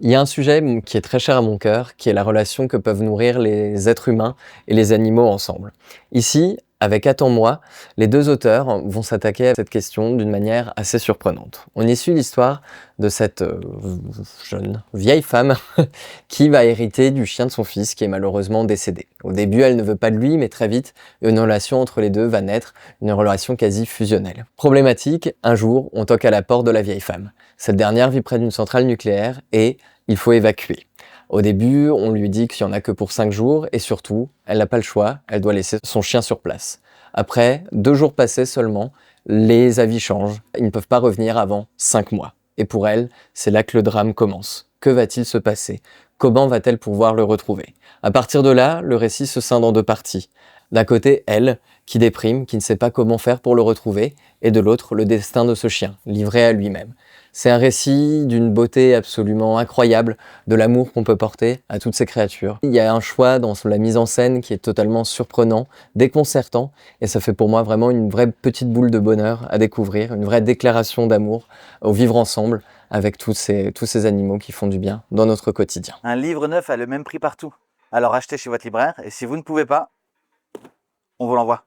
Il y a un sujet qui est très cher à mon cœur, qui est la relation que peuvent nourrir les êtres humains et les animaux ensemble. Ici, avec Attends-moi, les deux auteurs vont s'attaquer à cette question d'une manière assez surprenante. On y suit l'histoire de cette jeune vieille femme qui va hériter du chien de son fils qui est malheureusement décédé. Au début, elle ne veut pas de lui, mais très vite, une relation entre les deux va naître, une relation quasi fusionnelle. Problématique, un jour, on toque à la porte de la vieille femme. Cette dernière vit près d'une centrale nucléaire et il faut évacuer. Au début, on lui dit qu'il n'y en a que pour 5 jours et surtout, elle n'a pas le choix, elle doit laisser son chien sur place. Après 2 jours passés seulement, les avis changent. Ils ne peuvent pas revenir avant 5 mois. Et pour elle, c'est là que le drame commence. Que va-t-il se passer? Comment va-t-elle pouvoir le retrouver? À partir de là, le récit se scinde en deux parties. D'un côté, elle, qui déprime, qui ne sait pas comment faire pour le retrouver, et de l'autre, le destin de ce chien, livré à lui-même. C'est un récit d'une beauté absolument incroyable, de l'amour qu'on peut porter à toutes ces créatures. Il y a un choix dans la mise en scène qui est totalement surprenant, déconcertant, et ça fait pour moi vraiment une vraie petite boule de bonheur à découvrir, une vraie déclaration d'amour au vivre ensemble avec tous ces animaux qui font du bien dans notre quotidien. Un livre neuf a le même prix partout. Alors achetez chez votre libraire, et si vous ne pouvez pas, on vous l'envoie.